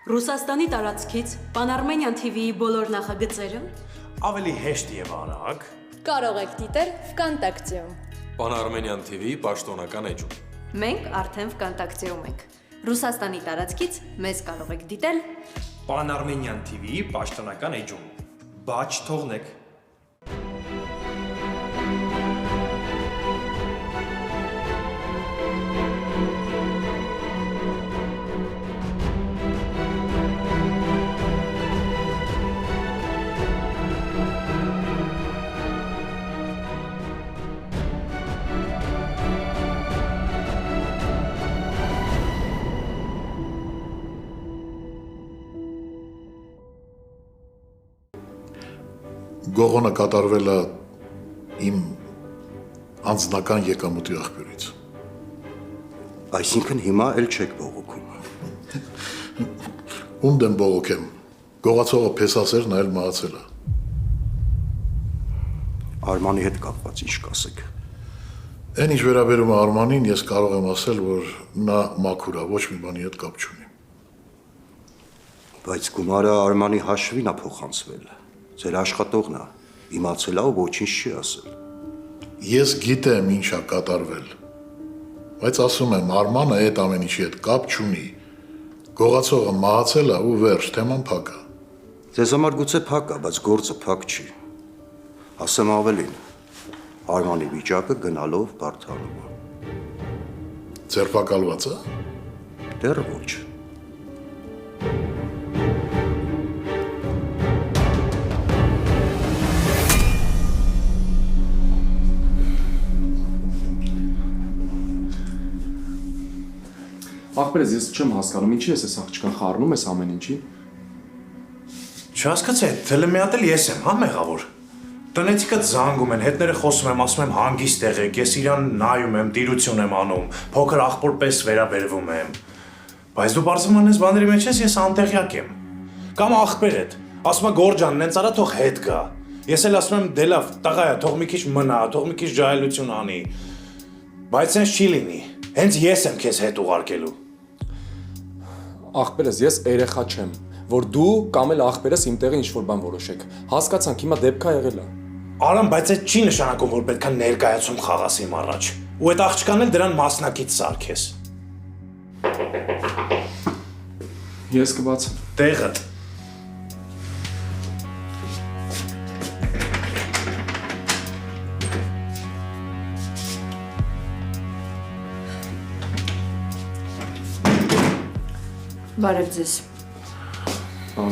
Ռուսաստանի տարածքից Pan-Armenian TV-ի բոլոր նախագծերը ավելի հեշտ եւ արագ կարող եք դիտել Վկանտակտեում։ Pan-Armenian TV պաշտոնական էջում։ մենք արդեն Վկանտակտեում ենք։ Ռուսաստանի տարածքից մեզ կարող եք դիտել Pan-Armenian TV-ի պաշտոնական էջում։ Բաչ թողնեք։ Գողոնը կատարվել է իմ անձնական եկամուտի աղբյուրից։ Այսինքն հիմա էլ չեք բողոքում։ Ում դեմ բողոքեմ, գողացողը փեսասերն այլ մահացել է։ Արմանի հետ կապված ինչ կասեք։ Այն ինչ վերաբերում է Արմանին, ես կարող եմ ասել, որ նա մաքուր է, ոչ մի բանի հետ կապ չունի։ Բայց գումարը Արմանի հաշվին է փոխանցվել։ Ձեր աշխատողն է, իմացել է ու ոչինչ չի ասել։ Ես գիտեմ ինչ է կատարվել, բայց ասում եմ, Արմանը այդ ամեն ինչի հետ կապ չունի։ Գողացողը մահացել է ու վերջ, թեման փակ է։ Ձեզ համար գուցե փակ է, բայց գործը փակ չի։ Ասեմ ավելին, Արմանի վիճակը գնալով բարդանում է։ Ձերբակալված է։ Դեռ ոչ։ Ախպերս, ես չեմ հասկանում, ինչի ես այս աղջկան խառնում ես ամեն ինչի։ Չհասկացա, դելը մի հատ էլ ես եմ, հա մեղավոր։ Տնեցիկը զանգում են, հետները խոսում եմ, ասում եմ հանգիստ եղեք, ես իրան նայում եմ, տիրություն եմ անում, փոքր աղբոր պես վերաբերվում եմ։ Բայց դու բարձրում ես բաների մեջ ես անտեղյակ եմ։ Կամ աղբեր հետ, ասում է Գորջան, նենց արա թող հետ գա։ Ես էլ ասում եմ դե լավ, տղա, թող մի քիչ մնա, թող մի քիչ ջահելություն անի։ Բայց sense չի լինի։ Հենց ես եմ քեզ հետ ուղարկելու։ Ախպերս, ես երեխա չեմ, որ դու կամ էլ ախպերս իմ տեղը ինչ-որ բան որոշեք։ Հասկացանք, հիմա դեպքա եղել է։ Արամ, բայց այդ չի նշանակում, որ պետք է ներկայացում խաղաս իմ առաջ։ Ու այդ աղջկան էլ դրան մասնակից սարքես։ Ես կբացեմ։ Տեղդ։ Բարև ձեզ։ Բան։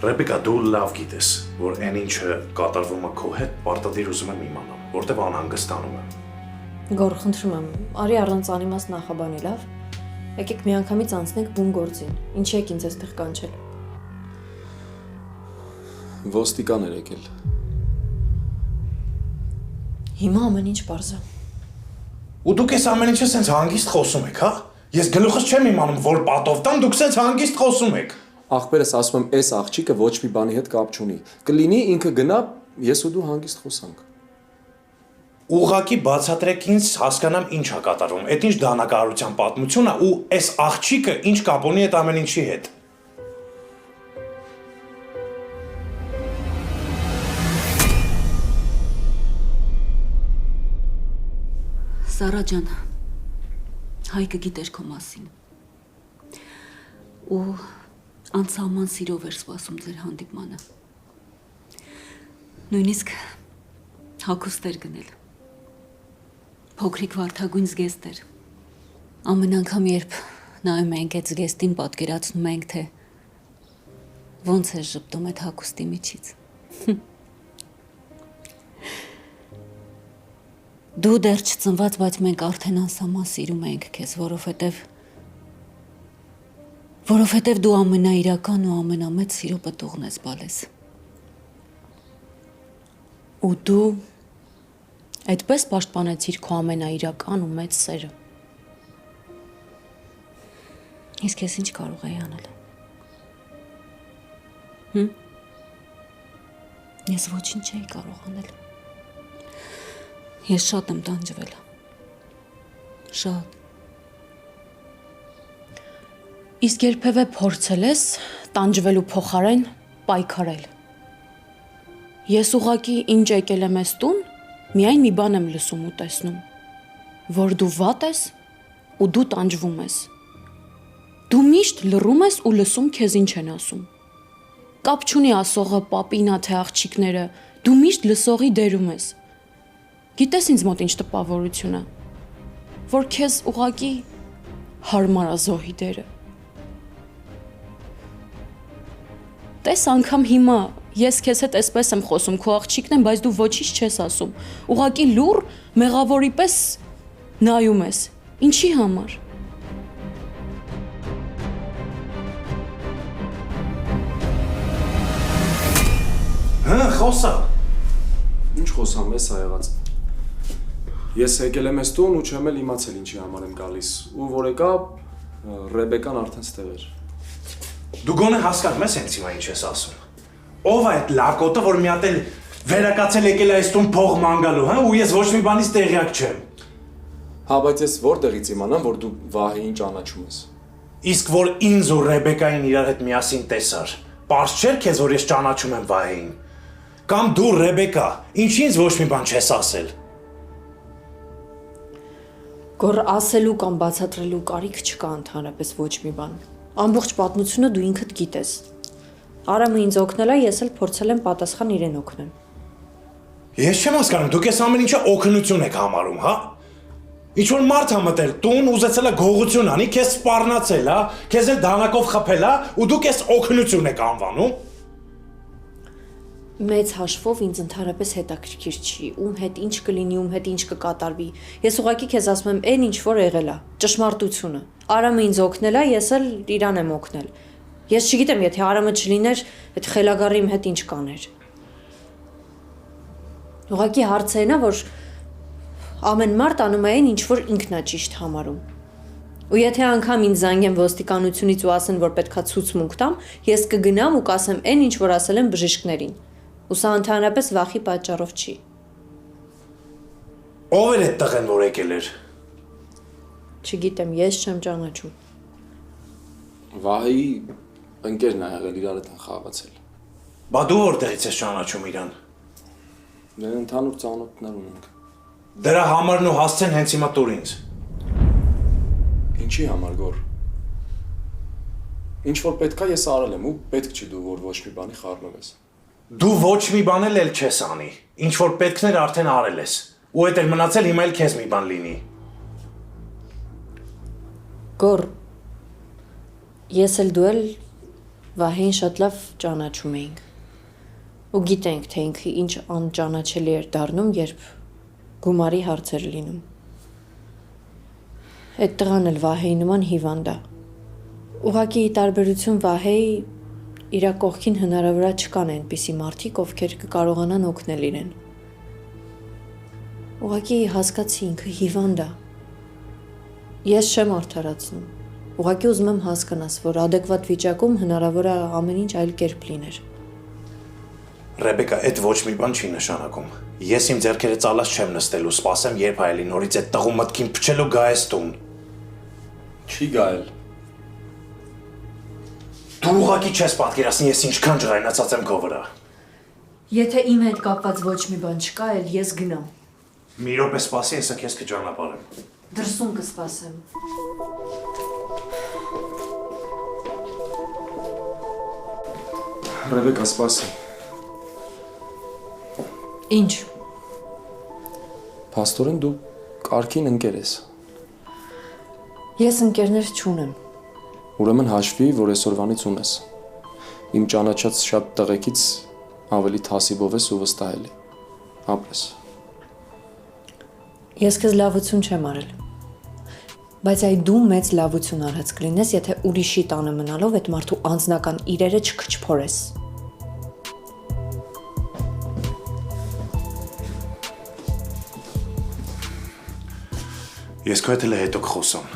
Ռեբեկա, դու լավ գիտես, որ այն ինչը կատարվում է քո հետ, պարտադիր ուզում եմ իմանամ, որտեվ անհանգստանում եմ։ Գոր, խնդրում եմ, արի առանց անիմաստ նախաբանի, լավ։ Եկեք միանգամից անցնենք բուն գործին։ Ինչի եք ինձ այստեղ կանչել։ Ոստիկան էր եկել։ Հիմա ամեն ինչ պարզ է։ Ու դուք այս ամեն ինչը սենց հանգիստ խոսում եք, հա։ Ես գլուխս չեմ իմանում, որ պատով տամ, դուք սենց հանգիստ խոսում եք։ Ախպերս, ասում եմ, այս աղջիկը ոչ մի բանի հետ կապ չունի։ Կլինի ինքը գնա, ես ու դու հանգիստ խոսանք։ Ուղղակի բացատրեք ինձ, հասկանամ ինչ է կատարվում։ Այդ ինչ դանակահարության պատմություն է ու այս աղջիկը ինչ կապ ունի այդ ամեն ինչի հետ։ Սարա ջան, Հայկը գիտեր քո մասին։ Ու անսահման սիրով էր սպասում ձեր հանդիպմանը։ Նույնիսկ հագուստ էր գնել։ Փոքրիկ վարդագույն զգեստ էր։ Ամեն անգամ, երբ նայում ենք այդ զգեստին, պատկերացնում ենք, թե ոնց է ժպտում այդ հագուստի միջից։ Դու դեռ չծնված, բայց մենք արդեն անսահման սիրում ենք քեզ, որովհետև դու ամենաիրական ու ամենամեծ սիրո պտուղն ես, բալես։ Ու դու այդպես պաշտպանեցիր քո ամենաիրական ու մեծ սերը։ Իսկ ես ինչ կարող էի անել։ Ես ոչինչ չէի կարող անել։ Ես շատ եմ տանջվել։ Շատ։ Իսկ երբևէ փորձել ես տանջվելու փոխարեն պայքարել։ Ես ուղղակի ինչ եկել եմ ես տուն, միայն մի բան եմ լսում ու տեսնում, որ դու վատ ես ու դու տանջվում ես։ Դու միշտ լռում ես ու լսում քեզ ինչ են ասում։ Կապ չունի ասողը, պապինա թե աղջիկները, դու միշտ լսողի դերում ես։ Գիտես ինձ մոտ ինչ տպավորություն է, որ քեզ ուղղակի հարմար է զոհի դերը։ Տես անգամ հիմա ես քեզ հետ էսպես եմ խոսում, քո աղջիկն եմ, բայց դու ոչինչ չես ասում։ Ուղղակի լուր մեղավորի պես նայում ես։ Ինչի համար։ Հա, խոսա։ Ինչ խոսամ, էս ա եղած։ Ես եկել եմ ես տուն ու չեմ էլ իմացել ինչի համար եմ գալիս։ Ու որ եկա Ռեբեկան արդեն ստեղ էր։ Դու գոնե հասկանում ես հենց հիմա ինչ ես ասում։ Ո՞վ է այդ լակոտը, որ մի հատ էլ վերակացել եկել է այս տուն փող ման գալու, հա, ու ես ոչ մի բանից տեղյակ չեմ։ Հա, բայց ես որտեղից իմանամ, որ դու Վահեին ճանաչում ես։ Իսկ որ ինձ ու Ռեբեկային իրար հետ միասին տեսար, պարզ չէր քեզ, որ ես ճանաչում եմ Վահեին։ Կամ դու Ռեբեկա, ինչի ինձ ոչ մի բան չես ասել։ Գոր ասելու կամ բացատրելու կարիք չկա ընդհանրապես ոչ մի բան։ Ամբողջ պատմությունը դու ինքդ գիտես։ Արամը ինձ օգնել է, ես էլ փորձել եմ պատասխան իրեն օգնել։ Ես չեմ հասկանում, դուք ես ամեն ինչը օգնություն եք համարում, հա։ Ինչ որ մարդ ա մտել տուն, ուզեցել է գողություն անի, քեզ սպառնացել, հա, քեզ էլ դանակով խփել, հա, ու դուք ես օգնություն եք անվանում։ Մեծ հաշվով ինձ ընդհանրապես հետաքրքիր չի, ում հետ ինչ կլինի, ում հետ ինչ կկատարվի։ Ես ուղղակի քեզ ասում եմ, այն ինչ որ եղել է, ճշմարտությունը։ Արամը ինձ օգնել է, ես էլ իրան եմ օգնել։ Ես չգիտեմ, եթե Արամը չլիներ, այդ խելագարի իմ հետ ինչ կաներ։ Ուղղակի հարցը այն է, որ ամեն մարդ անում է այն, ինչ որ ինքն է ճիշտ համարում։ Ու եթե անգամ ինձ զանգեն ոստիկանությունից ու ասեն, որ պետքա ցուցմունք տամ, ես կգնամ ու կասեմ այն, ինչ որ ասել են բժիշկներին։ Ու սա ընդհանրապես վախի պատճառով չի։ Ո՞վ էր այդ տղեն, որ եկել էր։ Չգիտեմ, ես չեմ ճանաչում։ Վահեի ընկերն ա եղել իրար հետ են խաղացել։ Բա դու որտեղից ես ճանաչում իրան։ Մեր ընդհանուր ծանոթներ ունենք։ Դրա համարն ու հասցեն հենց հիմա տուր ինձ։ Ինչի համար գոր։ Ինչ որ պետքա ես արել եմ ու պետք չի դու որ ոչ մի բանի խառնվես։ Դու ոչ մի բան էլ չես անի։ Ինչ որ պետքներ արդեն արել ես։ Ու այդ էլ մնացել հիմա էլ քեզ մի բան լինի։ Գոր, ես էլ դու էլ Վահեին շատ լավ ճանաչում էինք։ Ու գիտենք, թե ինքը ինչ անճանաչելի էր դառնում, երբ գումարի հարցեր լինում։ Այդ տղան էլ Վահեի նման հիվանդ է։ Ուղղակի ի տարբերություն Վահեի իր կողքին հնարավորա չկան այնպիսի մարդիկ, ովքեր կկարողանան օգնել իրեն։ Ուղղակի հասկացի ինքը հիվանդ է։ Ես չեմ արդարացնում։ Ուղղակի ուզում եմ հասկանաս, որ adekvat վիճակում հնարավոր է ամեն ինչ այլ կերպ լիներ։ Ռեբեկա, այդ ոչ մի բան չի նշանակում։ Ես իմ ձեռքերը ծալած չեմ նստելու, սպասեմ, երբ հայելի նորից այդ տղու մտքին փչելու գա ես տուն։ Չի գայել։ Դու ուղղակի չես պատկերացնի ես ինչքան ջղայնացած եմ քո վրա։ Եթե իմ հետ կապված ոչ մի բան չկա, էլ ես գնամ։ Մի րոպե սպասի, հեսա քեզ կճանապարհեմ։ Դրսում կսպասեմ։ Ռեբեկա, սպասի։ Ինչ։ Փաստորեն դու կարգին ընկեր ես։ Ես ընկերներ չունեմ։ Ուրեմն հաշվի, որ այսօրվանից ունես։ Իմ ճանաչած շատ տղեկից ավելի թասիբով ես ու վստահելի։ Ապրես։ Ես քեզ լավություն չեմ արել։ Բայց այ դու մեծ լավություն արած կլինես, եթե ուրիշի տանը մնալով այդ մարդու անձնական իրերը չքչփորես։ Ես քո հետ էլ հետո կխոսամ։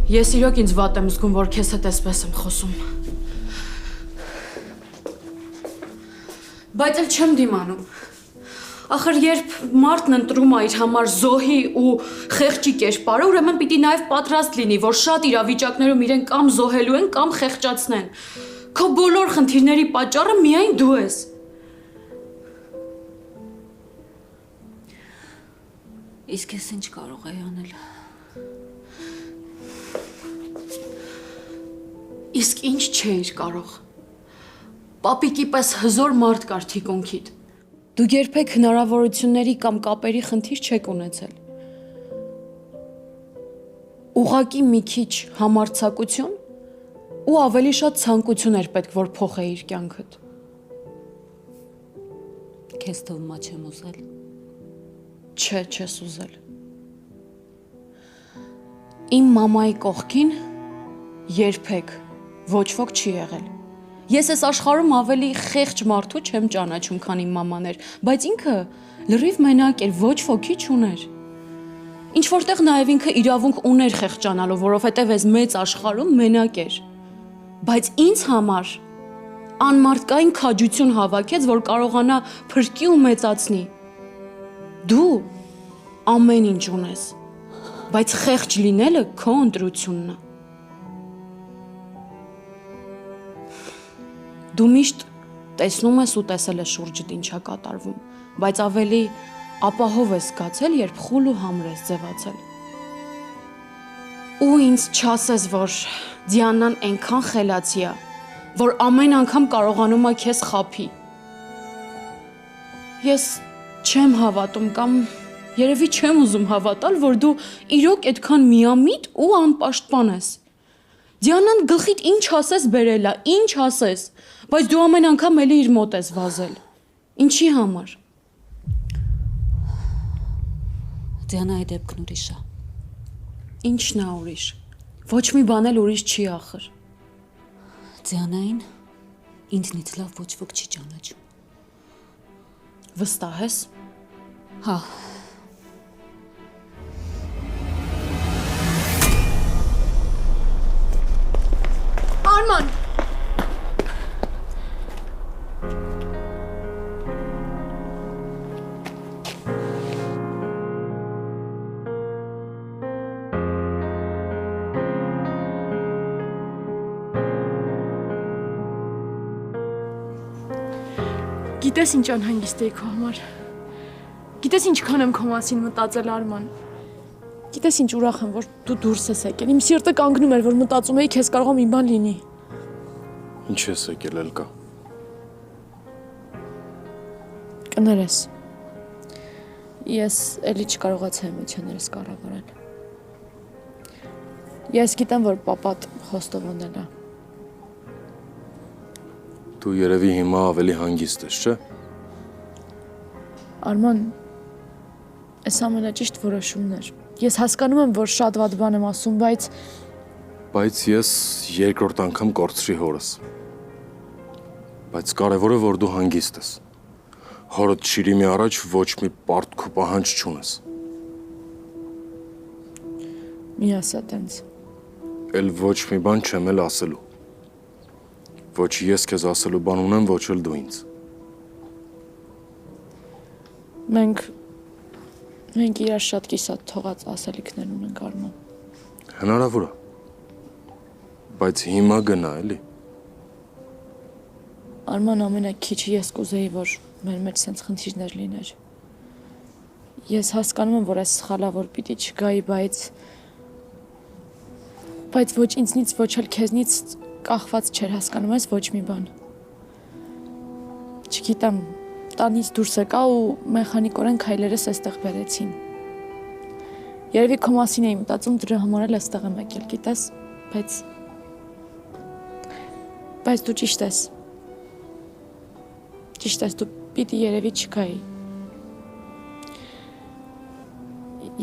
Ես իրոք ինձ վատ եմ զգում, որ քեզ հետ էսպես եմ խոսում։ Բայց էլ չեմ դիմանում։ Ախր երբ մարդն ընտրում է իր համար զոհի ու խեղճի կերպարը, ուրեմն պիտի նաև պատրաստ լինի, որ շատ իրավիճակներում իրեն կամ զոհելու են, կամ խեղճացնեն։ Քո բոլոր խնդիրների պատճառը միայն դու ես։ Իսկ ես ինչ կարող եի անել։ Իսկ ինչ չէիր կարող։ Պապիկի պես հզոր մարդ կար թիկունքիդ։ Դու երբեք հնարավորությունների կամ կապերի խնդիր չեք ունեցել։ Ուղղակի մի քիչ համարձակություն ու ավելի շատ ցանկություն էր պետք, որ փոխեիր կյանքդ։ Քեզ թվում է չեմ ուզել։ Չէ, չես ուզել։ Իմ մամայի կողքին երբեք ոչ ոք չի եղել։ Ես այս աշխարհում ավելի խեղճ մարդու չեմ ճանաչում, քան իմ մաման էր, բայց ինքը լրիվ մենակ էր, ոչ ոքի չուներ։ Ինչ որտեղ նաև ինքը իրավունք ուներ խեղճանալու, որովհետև այս մեծ աշխարհում մենակ էր։ Բայց ինձ համար անմարդկային քաջություն հավաքեց, որ կարողանա փրկի ու մեծացնի։ Դու ամեն ինչ ունես, բայց խեղճ լինելը քո ընտրությունն է։ Դու միշտ տեսնում ես ու տեսել ես շուրջդ ինչա կատարվում, բայց ավելի ապահով ես զգացել, երբ խուլ ու համր ես ձևացել։ Ու ինձ չասես, որ Դիանան այնքան խելացի է, որ ամեն անգամ կարողանում է քեզ խաբի։ Ես չեմ հավատում կամ երևի չեմ ուզում հավատալ, որ դու իրոք այդքան միամիտ ու անպաշտպան ես։ Դիանան գլխիդ ինչ ասես բերել է, ինչ ասես, բայց դու ամեն անգամ էլի իր մոտ ես վազել։ Ինչի համար։ Դիանայի դեպքն ուրիշ է։ Ինչն է ուրիշ։ Ոչ մի բան էլ ուրիշ չի ախր։ Դիանային ինձնից լավ ոչ ոք չի ճանաչում։ Վստահ ես։ Հա։ Արման։ Գիտես ինչ անհանգիստ էի քո համար։ Գիտես ինչքան եմ քո մասին մտածել, Արման։ Գիտես ինչ ուրախ եմ, որ դու դուրս ես եկել։ Իմ սիրտը կանգնում էր, որ մտածում էի քեզ կարող է մի բան լինի։ Ինչ ես եկել Էլկա։ Կներես։ Ես էլի չկարողացա էմոցիաներս կառավարել։ Ես գիտեմ, որ պապատ խոստովանել է։ Դու երևի հիմա ավելի հանգիստ ես, չէ՞։ Արման, այս ամենը ճիշտ որոշումն էր։ Ես հասկանում եմ, որ շատ վատ բան եմ ասում, Բայց ես երկրորդ անգամ կորցրի հորս։ Բայց կարևորը որ դու հանգիստ ես։ Հորդ շիրիմի առաջ ոչ մի պարտք ու պահանջ չունես։ մի ասա տենց։ Էլ ոչ մի բան չեմ էլ ասելու։ Ոչ ես քեզ ասելու բան ունեմ, ոչ էլ դու ինձ։ Մենք իրար շատ կիսատ թողած ասելիքներ ունենք, Արման։ Հնարավոր է։ Բայց հիմա գնա էլի։ Արման, ամենաքիչը ես կուզեի, որ մեր մեջ սենց խնդիրներ լիներ։ Ես հասկանում եմ, որ այս սխալավոր պիտի չգայի, բայց ոչ ինձնից, ոչ էլ քեզնից կախված չէր, հասկանում ես, ոչ մի բան։ Չգիտեմ, տանից դուրս եկա ու մեխանիկորեն քայլերս այստեղ բերեցին։ Երևի քո մասին էի մտածում, դրա համար էլ այստեղ եմ եկել, գիտես, բայց դու ճիշտ ես։ Ճիշտ ես, դու պիտի երևի չգայի։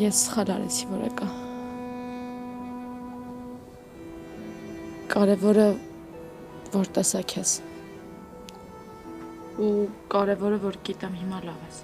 Ես սխալ արեցի, որ եկա։ Կարևորը որ տեսա քեզ։ Ու կարևորը որ գիտեմ հիմա լավ ես։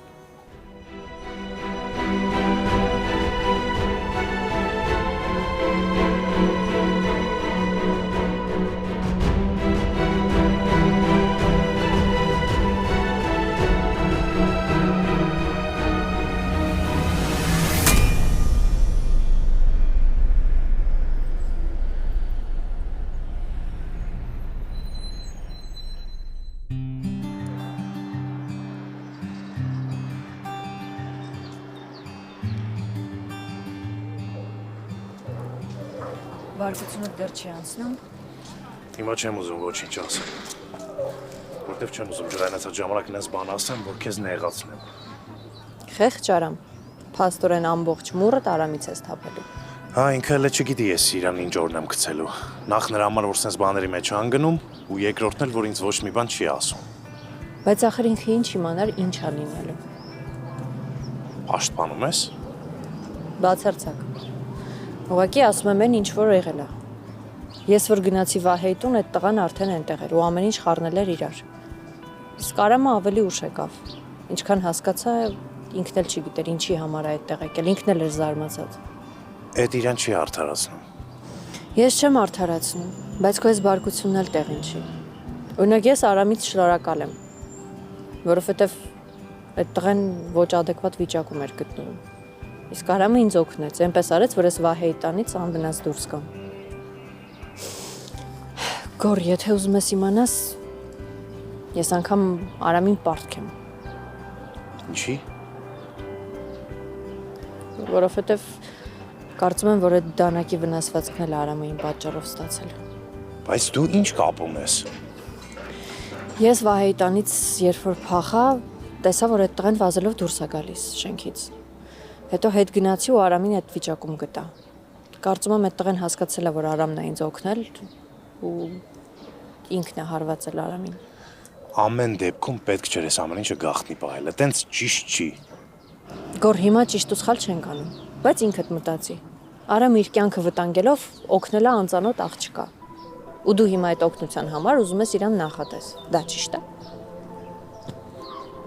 բարկությունը դեռ չի անցնում։ Հիմա չեմ ուզում ոչինչ ասել։ Որտեվ չեմ ուզում ջրանացած ժամանակն ես բան ասեմ, որ քեզ նեղացնեմ։ Խեղճ Արամ, փաստորեն ամբողջ մուրը Արամից ես թափելու։ Հա, ինքը էլ չգիտի ես իրան ինչ օրն եմ գցելու։ Նախ նրա համար որ sense բաների մեջ անգնում, ու երկրորդն էլ որ ինձ ոչ մի բան չի ասում։ Բայց ախր ինքը ինչ իմանար ինչ ա լինելու։ Պաշտպանում ես։ Բացարձակ։ Ուղղակի ասում եմ ինչ որ եղել է։ Ես որ գնացի Վահեի տուն, այդ տղան արդեն այնտեղ էր ու ամեն ինչ խառնել էր իրար։ Իսկ Արամը ավելի ուշ եկավ։ Ինչքան հասկացա, ինքն էլ չգիտեր ինչի համար է այդտեղ եկել, ինքն էլ էր զարմացած։ Էդ իրան չի արդարացնում։ Ես չեմ արդարացնում, բայց քո այս բարկությունն էլ տեղին չի։ Օրինակ ես Արամից շնորհակալ եմ, որովհետև այդ տղան ոչ adekvat վիճակում էր գտնվում։ Իսկ Արամը ինձ օգնեց, այնպես արեց, որ ես Վահեի տանից անվնաս դուրս գամ։ Գոր, եթե ուզում ես իմանաս, ես անգամ Արամին պարտք եմ, Ինչի։ որովհետև կարծում եմ, որ այդ դանակի վնասվածքն էլ Արամը իմ պատճառով ստացել։ Բայց դու ինչ կապում ես։ Ես Վահեի տանից երբ որ փախա, տեսա, որ այդ տղան վազելով դուրս է գալիս շենքից։ Հետո հետ գնացի ու Արամին այդ վիճակում գտա։ Կարծում եմ այդ տղան հասկացել է, որ Արամն է ինձ օգնել ու ինքն է հարվածել Արամին։ Ամեն դեպքում պետք չէր այս ամեն ինչը գաղտնի պահել, այտենց ճիշտ չի։ Գոր, հիմա ճիշտ ու սխալ չենք անում, բայց ինքդ մտածի։ Արամը իր կյանքը վտանգելով օգնել է անծանոթ աղջկա։ Ու դու հիմա այդ օգնության համար ուզում ես իրան նախատես։ Դա ճիշտ է։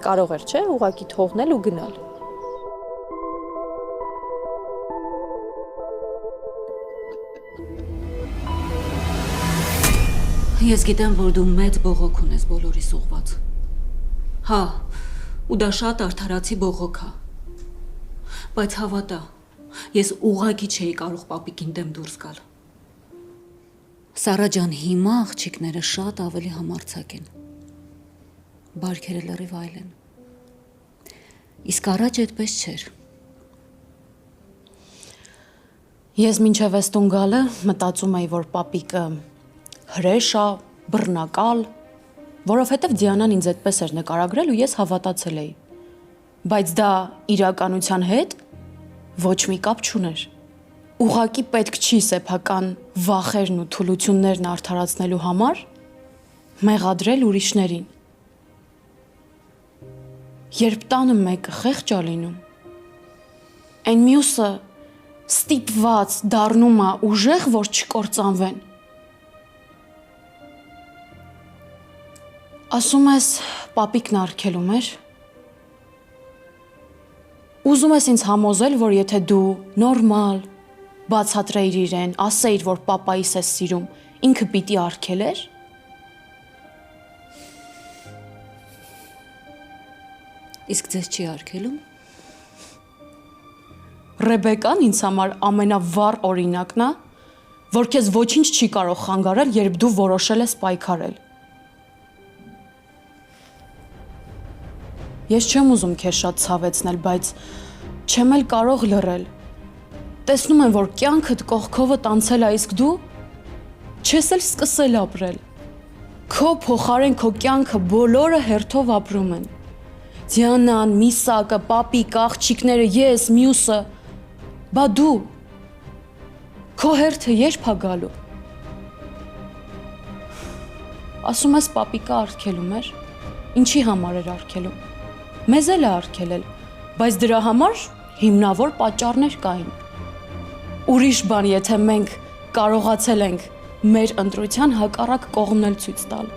Կարող էր, չէ, ուղղակի թողնել ու գնալ։ Ես գիտեմ, որ դու մեծ բողոք ունես բոլորիս ուղված։ Հա, ու դա շատ արդարացի բողոք է։ Բայց հավատա, ես ուղղակի չէի կարող պապիկին դեմ դուրս գալ։ Սարա ջան, հիմա աղջիկները շատ ավելի համարձակ են։ Բարքերը լրիվ այլ են։ Իսկ առաջ այդպես չէր։ Ես մինչև այս տուն գալը մտածում էի, որ պապիկը հրեշ է, բռնակալ, որովհետև Դիանան ինձ այդպես էր նկարագրել ու ես հավատացել էի։ Բայց դա իրականության հետ ոչ մի կապ չուներ։ Ուղղակի պետք չի սեփական վախերն ու թուլություններն արդարացնելու համար մեղադրել ուրիշներին։ Երբ տանը մեկը խեղճ է լինում, այն մյուսը ստիպված դառնում է ուժեղ, որ չկործանվեն։ Ասում ես, պապիկն արգելում էր։ Ուզում ես ինձ համոզել, որ եթե դու նորմալ բացատրեիր իրեն, ասեիր, որ պապայիս ես սիրում, ինքը պիտի արգելեր։ Իսկ ձեզ չի արգելում։ Ռեբեկան ինձ համար ամենավառ օրինակն է, որ քեզ ոչինչ չի կարող խանգարել, երբ դու որոշել ես պայքարել։ Ես չեմ ուզում քեզ շատ ցավեցնել, բայց չեմ էլ կարող լռել։ Տեսնում եմ, որ կյանքդ կողքովդ անցել է, իսկ դու չես էլ սկսել ապրել։ Քո փոխարեն քո կյանքը բոլորը հերթով ապրում են։ Դիանան, Միսակը, պապիկը, աղջիկները, ես, մյուսը։ Բա դու քո հերթը երբ է գալու։ Ասում ես պապիկը արգելում էր։ Ինչի համար էր արգելում։ Մեզ էլ է արգելել, բայց դրա համար հիմնավոր պատճառներ կային։ Ուրիշ բան, եթե մենք կարողացել ենք մեր ընտրության հակառակ կողմն էլ ցույց տալ։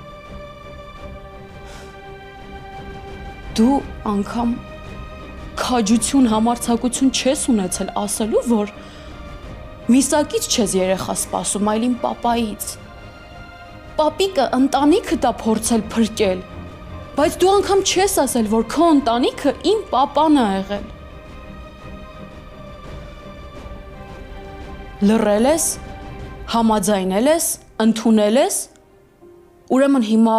Դու անգամ քաջություն, համարձակություն չես ունեցել ասելու, որ Միսակից չես երեխա սպասում, այլ իմ պապայից։ Պապիկը ընտանիքը դա փորձել փրկել, բայց դու անգամ չես ասել, որ քո ընտանիքը իմ պապան է եղել։ Լռել ես, համաձայնել ես, ընդունել ես, ուրեմն հիմա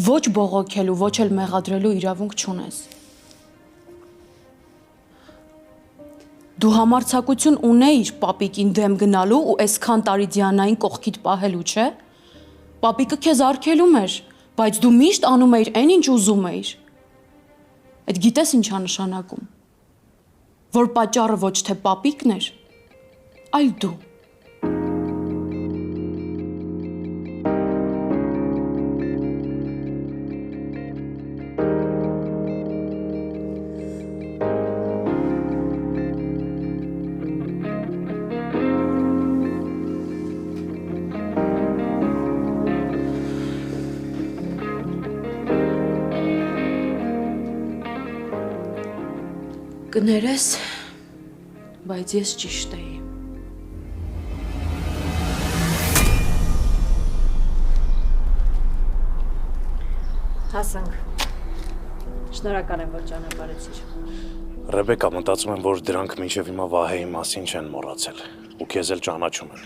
ոչ բողոքելու, ոչ էլ մեղադրելու իրավունք չունես։ Դու համարձակություն ունեիր պապիկին դեմ գնալու ու այսքան տարի Դիանային կողքիդ պահելու, չէ՞։ Պապիկը քեզ արգելում էր, բայց դու միշտ անում էիր այն, ինչ ուզում էիր։ Այդ գիտես ինչ է նշանակում։ Որ պատճառը ոչ թե պապիկն էր, այլ դու։ Կներես, բայց ես ճիշտ էի։ Հասանք։ Շնորհակալ եմ, որ ճանապարհեցիր։ Ռեբեկա, մտածում եմ, որ դրանք մինչև հիմա Վահեի մասին չեն մոռացել ու քեզ էլ ճանաչում են։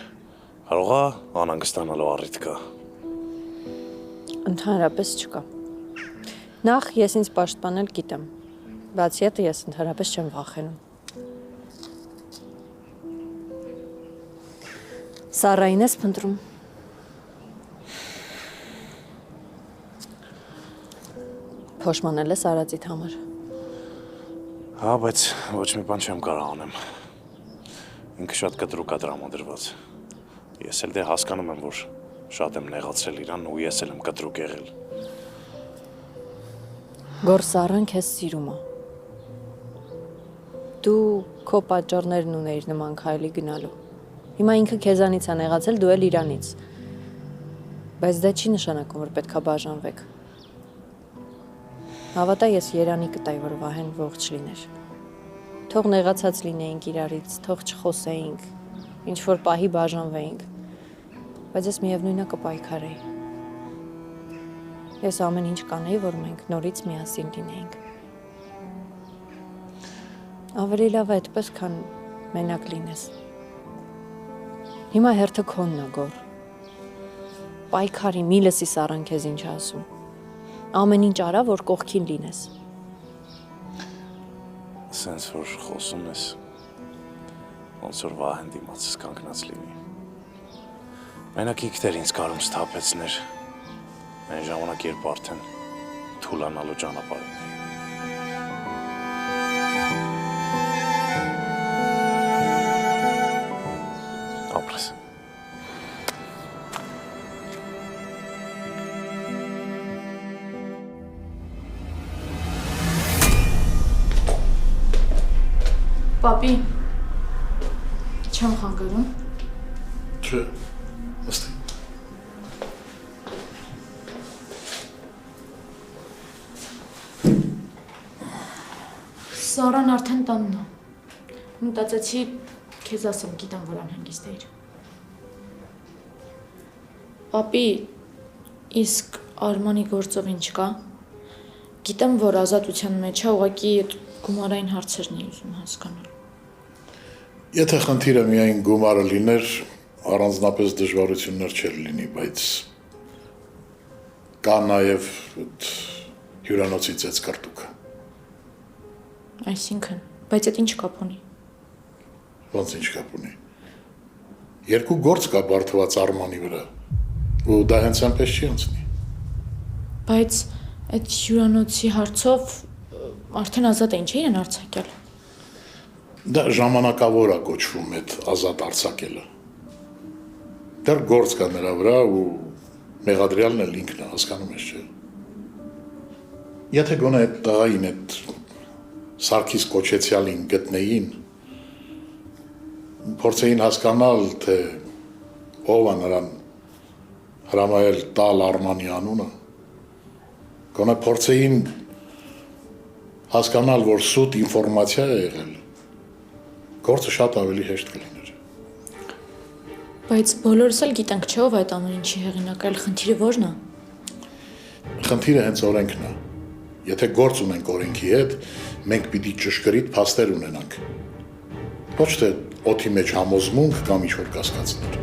Կարող է անհանգստանալու առիթ կա։ Ընդհանրապես չկա։ Նախ ես ինձ պաշտպանել գիտեմ։ Բացի այդ ես ընդհանրապես չեմ վախենում։ Սարային ես փնտրում։ Փոշմանել ես արածիդ համար։ Հա, բայց ոչ մի բան չեմ կարող անեմ։ Ինքը շատ կտրուկ է տրամադրված։ Ես էլ դե հասկանում եմ, որ շատ եմ նեղացրել իրան ու ես էլ եմ կտրուկ եղել։ Գոր Սարան քեզ սիրում է։ Դու քո պատճառներն ունեիր նման քայլի գնալու։ Հիմա ինքը քեզանից է նեղացել, դու էլ իրանից։ Բայց դա չի նշանակում, որ պետքա բաժանվեք։ Հավատա, ես Երանի կտայի, որ Վահեն ողջ լիներ։ Թող նեղացած լինեինք իրարից, թող չխոսեինք, ինչ որ պահի բաժանվեինք։ Բայց ես միևնույնը կպայքարեի։ Ես ամեն ինչ կանեի, որ մենք նորից միասին լինեինք։ Ավելի լավ է այդպես, քան մենակ լինես։ Հիմա հերթը քոնն է, Գոր։ Պայքարի, մի լսի Սարան քեզ ինչ ասում։ Ամեն ինչ արա, որ կողքին լինես։ Սենց որ խոսում ես, ոնց որ Վահեն դիմացս կանգնած լինի։ Մենակ ինքն էր ինձ կարում սթափեցներ, այն ժամանակ երբ արդեն թուլանալու ճանապարհին էի։ Ապրես։ Պապի, չեմ խանգարում։ Չէ, նստի։ Սարան արդեն տանն է։ Մտածեցի քեզ ասեմ, գիտեմ, որ անհանգիստ էիր։ Պապի, իսկ Արմանի գործով ինչ կա։ Գիտեմ, որ ազատության մեջ է, ուղղակի այդ գումարային հարցերն էի ուզում հասկանալ։ Եթե խնդիրը միայն գումարը լիներ, առանձնապես դժվարություններ չէր լինի, բայց կա նաև հյուրանոցի ծեծկարտուկը։ Այսինքն, բայց այդ ինչ կապ ունի։ Ոնց ինչ կապ ունի։ Երկու գործ կա բարդված Արմանի վրա, ու դա հենց այնպես չի անցնի։ Բայց այդ հյուրանոցի հարցով արդեն ազատ էին, չէ՞ իրեն արձակել։ Դա ժամանակավոր է կոչվում այդ ազատ արձակելը։ Դեռ գործ կա նրա վրա ու մեղադրյալն էլ ինքն է, հասկանում ես, չէ։ Եթե գոնե այդ տղային, այդ Սարգիս Կոչեցյալին գտնեին, փորձեին հասկանալ, թե ով է նրան հրամայել տալ Արմանի անունը, գոնե փորձեին հասկանալ, որ սուտ ինֆորմացիա է եղել, գործը շատ ավելի հեշտ կլիներ։ Բայց բոլորս էլ գիտենք, չէ՞ ով այդ ամեն ինչի հեղինակը, այլ խնդիրը ո՞րն է։ Խնդիրը հենց օրենքն է։ Եթե գործ ունենք օրենքի հետ, մենք պիտի ճշգրիտ փաստեր ունենանք։ Ոչ թե օդի մեջ համոզմունք կամ ինչ-որ կասկածներ։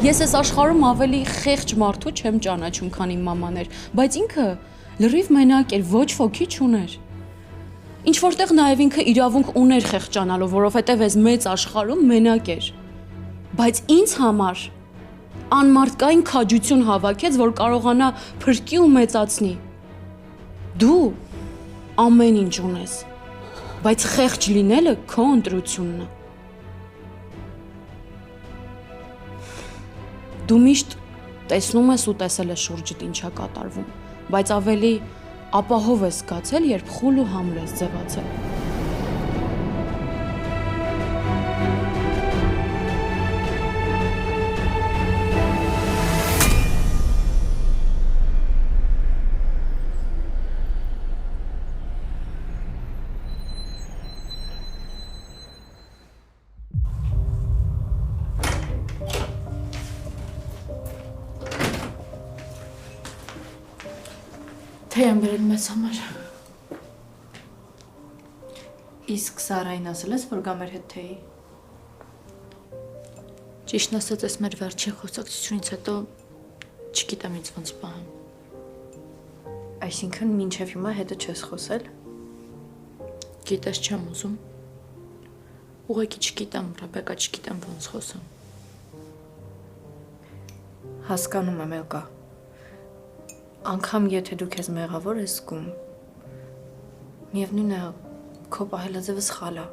Ես այս աշխարհում ավելի խեղճ մարդու չեմ ճանաչում, քան իմ մաման էր, բայց ինքը լրիվ մենակ էր, ոչ ոքի չուներ։ Ինչ որտեղ նաև ինքը իրավունք ուներ խեղճանալու, որովհետև այս մեծ աշխարհում մենակ էր։ Բայց ինձ համար անմարդկային քաջություն հավաքեց, որ կարողանա փրկի ու մեծացնի։ Դու ամեն ինչ ունես, բայց խեղճ լինելը քո ընտրությունն է։ Դու միշտ տեսնում ես ու տեսել ես շուրջդ ինչա կատարվում, բայց ավելի ապահով ես զգացել, երբ խուլ ու համր ես ձևացել։ Թե եմ բերել մեզ համար։ Իսկ Սարային ասել ես, որ գա մեր հետ թեյի։ Ճիշտն ասած, այս մեր վերջին խոսակցությունից հետո չգիտեմ ինձ ոնց պահեմ։ Այսինքն մինչև հիմա հետը չես խոսել։ Գիտես չեմ ուզում։ Ուղղակի չգիտեմ, Ռեբեկա, չգիտեմ ոնց խոսեմ։ Հասկանում եմ, Էլկա։ Անկամ եթե դու քեզ մեղավոր ես զգում, միևնույն է, քո պահելաձևը սխալ է։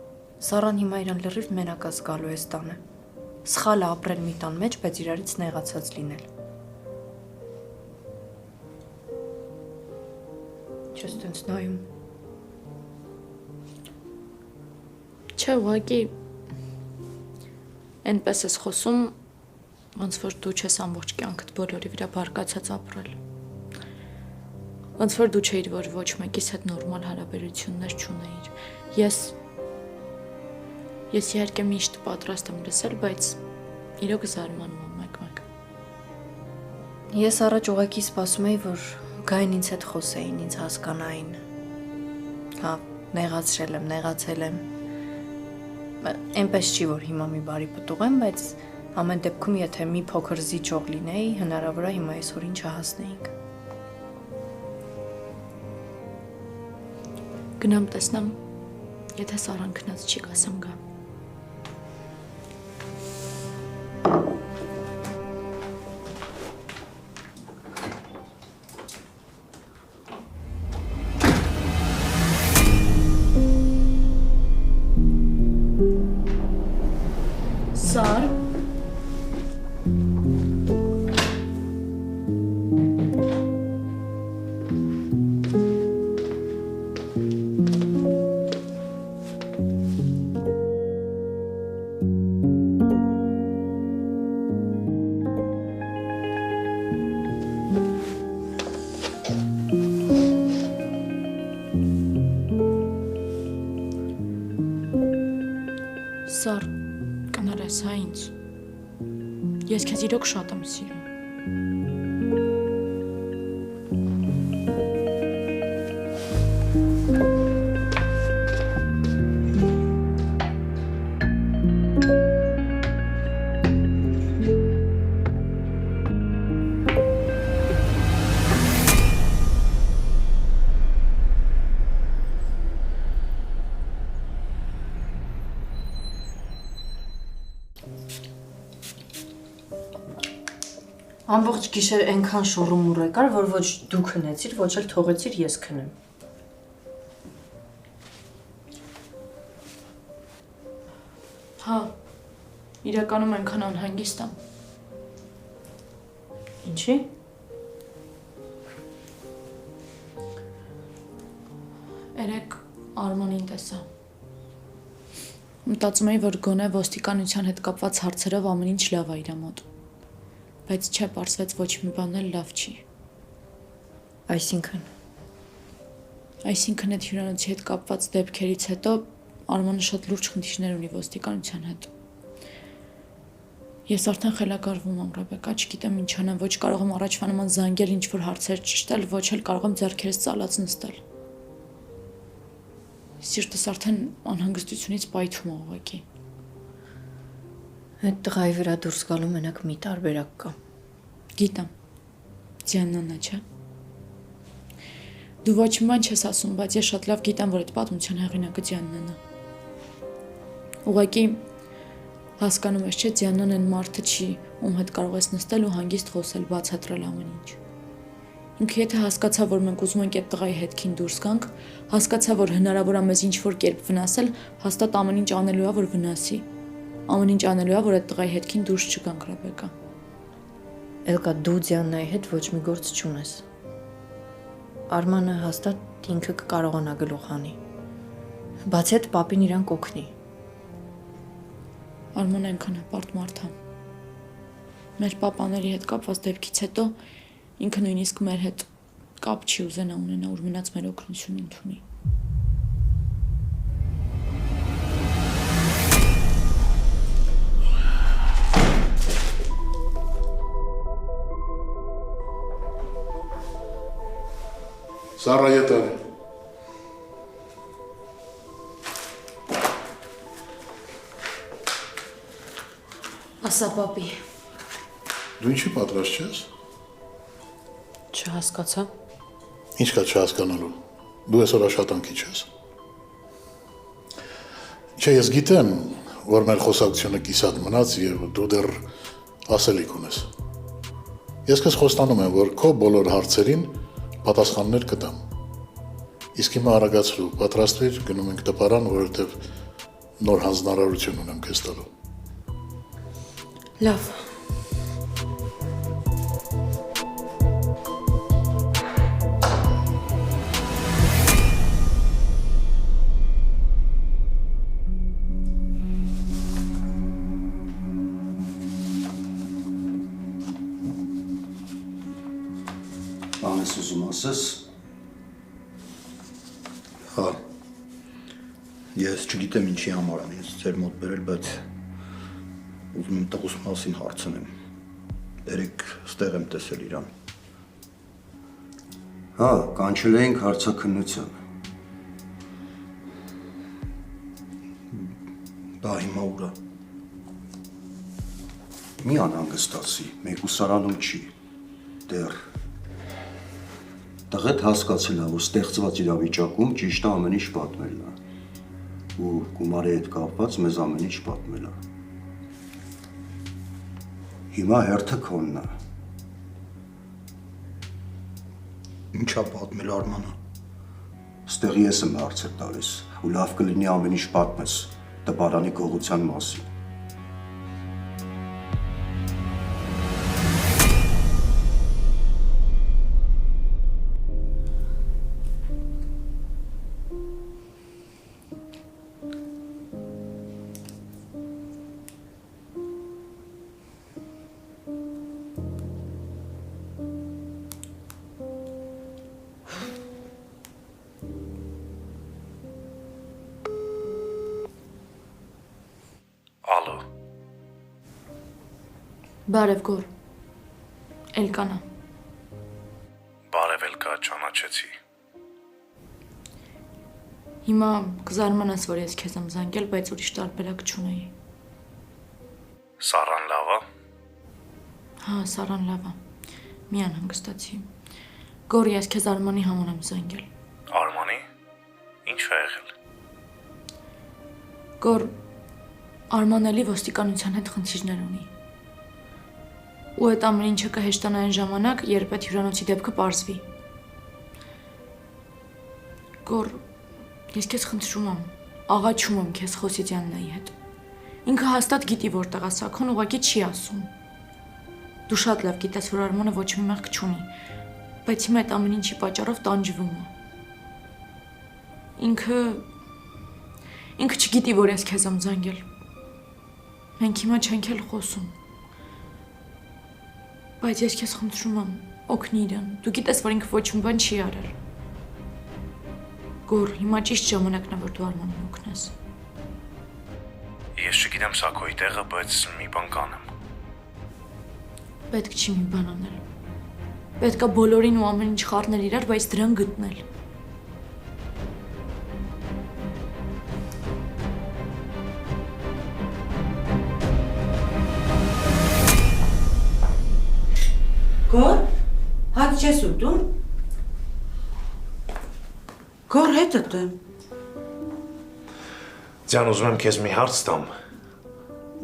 Սառան հիմա իրան լրիվ մենակ է զգալու այս տանը։ Սխալ է ապրել մի տան մեջ, բայց իրարից նեղացած լինել։ Չես տենց նայում։ Չէ, ուղղակի այնպես ես խոսում, ոնց որ դու չես ամբողջ կյանքդ բոլորի վրա բարկացած ապրել։ Ոնց որ դու չէիր, որ ոչ մեկիս հետ նորմալ հարաբերություններ չունեիր։ Ես իհարկե միշտ պատրաստ եմ լսել, բայց իրոք զարմանում եմ մեկ-մեկ։ Ես առաջ ուղղակի սպասում էի, որ գային ինձ հետ խոսեին, ինձ հասկանային։ Հա, նեղացել եմ։ Էնպես չի, որ հիմա մի բարի պտուղ եմ, բայց ամեն դեպքում, եթե մի փոքր զիջող լինեի, հնարավոր է հիմա այսօրին չհասնեինք։ Գնամ տեսնեմ, եթե Սարան քնած չի, կասեմ գա։ Սար։ Սար, կներես հա ինձ։ Ես քեզ իրոք շատ եմ սիրում։ Ամբողջ գիշեր այնքան շուռումուռ եկար, որ ոչ դու քնեցիր, ոչ էլ թողեցիր ես քնեմ։ Հա, իրականում այնքան անհանգիստ եմ։ Ինչի՞։ Երեք Արմանին տեսա։ Մտածում էի, որ գոնե ոստիկանության հետ կապված հարցերով ամեն ինչ լավ է իր մոտ։ Բայց չէ, պարզվեց ոչ մի բան էլ լավ չի։ Այսինքն այդ հյուրանոցի հետ կապված դեպքերից հետո Արմանը շատ լուրջ խնդիրներ ունի ոստիկանության հետ։ Ես արդեն խելագարվում եմ, Ռեբեկա, չգիտեմ ինչ անեմ, ոչ կարող եմ առաջվա նման զանգել ինչ-որ հարցեր ճշտել, ոչ էլ կարող եմ ձեռքերս ծալած նստել։ Սիրտս արդեն անհանգստությունից պայթում է ուղղակի։ Այդ տղայի վրա դուրս գալու մենակ մի տարբերակ կա։ Գիտեմ։ Ձյաննանա, չէ։ Դու ոչ մի բան չես ասում, բայց ես շատ լավ գիտեմ, որ այդ պատմության հեղինակը Ձյաննան է։ Ուղղակի հասկանում ես, չէ, Ձյաննան այն մարդը չի, ում հետ կարող ես նստել ու հանգիստ խոսել, բացատրել ամեն ինչ։ Ինքը եթե հասկացա, որ մենք ուզում ենք այդ տղայի հետքին դուրս գանք, հասկացա, որ հնարավոր է մեզ ինչ-որ կերպ վնասել, հաստատ ամեն ինչ անելու է, որ վնասի։ Ամեն ինչ անելու է, որ այդ տղայի հետքին դուրս չգանք, Ռեբեկա։ Էլկա դու Ձյաննայի հետ ոչ մի գործ չունես։ Արմանը հաստատ ինքը կկարողանա գլուխ անի։ Բացի այդ պապին իրան կօգնի։ Արման այնքան հպարտ մարդ է։ Մեր պապաների հետ կապված դեպքից հետո ինքը նույնիսկ մեր հետ կապ չի ուզենա ունենա, որ մնաց մեր օգնություն ընդունի։ Սառա ետան։ Ասա պապի։ Դու ինչի պատրաստ ես։ Չհասկացա։ Ինչ կա չհասկանալու։ Դու այսօր աշխատանքի չես։ Չէ, ես գիտեմ, որ մեր խոսակցությունը կիսատ մնաց եւ դու դեռ ասելիք ունես։ Ես քեզ խոստանում եմ, որ քո բոլոր հարցերին պատասխաններ կտամ։ Իսկ հիմա արագացրու, պատրաստվիր, գնում ենք տպարան, որովհետև նոր հանձնարարություն ունեմ քեզ տալու։ Լավ։ Բան ես ուզում ասես։ Հա։ Ես չգիտեմ ինչի համար եմ ինձ ձեր մոտ բերել, բայց ուզում եմ տղուս մասին հարցնեմ։ Երեք ստեղ եմ տեսել իրան։ Հա, կանչել էինք հարցաքննության։ Դա հիմա ուր է։ Մի անհանգստացի, մեկուսարանում չի, դեռ։ Տղետ հասկացել է, որ ստեղծված իրավիճակում ճիշտը ամեն ինչ պատմելն է, ու գումարի հետ կապված մեզ ամեն ինչ պատմել է։ Հիմա հերթը քոնն է։ Ինչ է պատմել Արմանը։ Ստեղ ես եմ հարցեր տալիս, ու լավ կլինի ամեն ինչ պատմես տպարանի գողության մասին։ Ալո։ Բարև գոր։ Էլկանա։ Բարև Էլկա, ճանաչեցի։ Հիմա կզարմանաս, որ ես քեզ եմ զանգել, բայց ուրիշ տարբերակ չունեի։ Սառան լավ է։ Հա, Սառան լավ է։ Մի անհանգստացի։ Գոր, ես քեզ Արմանի համար եմ զանգել։ Արմանի։ Ինչ է եղել։ Գոր, Արման էլի ոստիկանության հետ խնդիրներ ունի։ Ու այդ ամեն ինչը կհեշտանա այն ժամանակ, երբ այդ հյուրանոցի դեպքը պարզվի։ Գոր, ես քեզ խնդրում եմ, աղաչում եմ քեզ խոսի Ձյաննայի հետ։ Ինքը հաստատ գիտի որտեղ է Սաքոն, ուղղակի չի ասում։ Դու շատ լավ գիտես, որ Արմանը ոչ մի մեղք չունի, բայց հիմա այդ ամեն ինչի պատճառով տանջվում է։ Ինքը չգիտի, որ ես քեզ եմ զանգել։ Մենք հիմա չենք էլ խոսում։ Բայց ես քեզ խնդրում եմ, օգնի իրան։ Դու գիտես, որ ինքը ոչ մի բան չի արել։ Գոր, հիմա ճիշտ ժամանակն է, որ դու Արմանին օգնես։ Ես չգիտեմ Սաքոյի տեղը, բայց մի բան կանեմ։ Պետք չի մի բան անել։ Պետք է բոլորին ու ամեն ինչ խառնել իրար, բայց դրան գտնել։ չես ուտում։ Քոր հետդ եմ։ Ձյան ուզում եմ քեզ մի հարց տամ,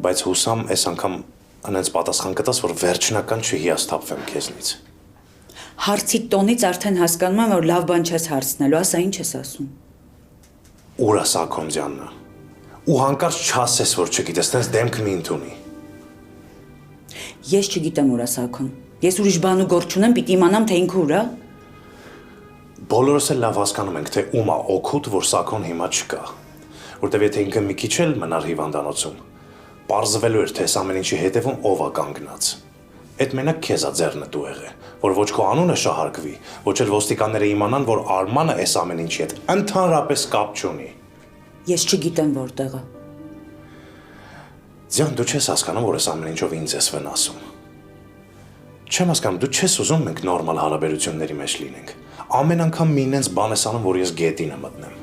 բայց հուսամ այս անգամ անենց պատասխան կտաս, որ վերջնական չհիասթափվեմ քեզնից։ Հարցի տոնից արդեն հասկանում եմ, որ լավ բան չես հարցնելու, ասա ինչ ես ասում։ Ուրա Սաքոնդյաննը։ Ու հանկարծ չասես, որ չգիտես, տենց դեմք մի ընդունի։ Ես չգիտեմ ուրա Սաքոն։ Ես ուրիշ բան ու գործ չունեմ, պիտի իմանամ, թե ինքը ուրա։ Բոլորս էլ լավ հասկանում ենք, թե ում է օգուտ, որ Սաքոն հիմա չկա։ Որտեվ եթե ինքը մի քիչ էլ մնար հիվանդանոցում, պարզվելու էր, թե այս ամեն ինչի հետևում ով է կանգնած։ Այդ մենակ քեզ է ձեռնտու եղել, որ ոչ քո անունը շահարկվի, ոչ էլ ոստիկանները իմանան, որ Արմանը այս ամեն ինչի հետ ընդհանրապես կապ չունի։ Ես չգիտեմ որտեղը։ Ձյան, դու չես հասկանում, որ այս ամեն ինչով ինձ ես վնասում։ Չեմ հասկանում, դու չես ուզում մենք նորմալ հարաբերությունների մեջ լինենք։ Ամեն անգամ մի ինձ բան ես անում, որ ես գետինը մտնեմ։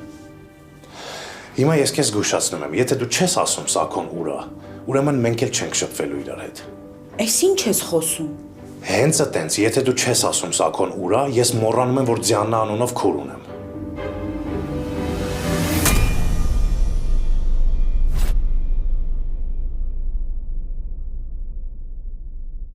Հիմա ես քեզ զգուշացնում եմ, եթե դու չես ասում Սաքոն ուրա, ուրեմն մենք էլ չենք շփվելու իրար հետ։ Էս ինչ ես խոսում։ Հենց այտենց, եթե դու չես ասում Սաքոն ուրա, ես մոռանում եմ, որ Ձյաննա անունով քուր ունեմ։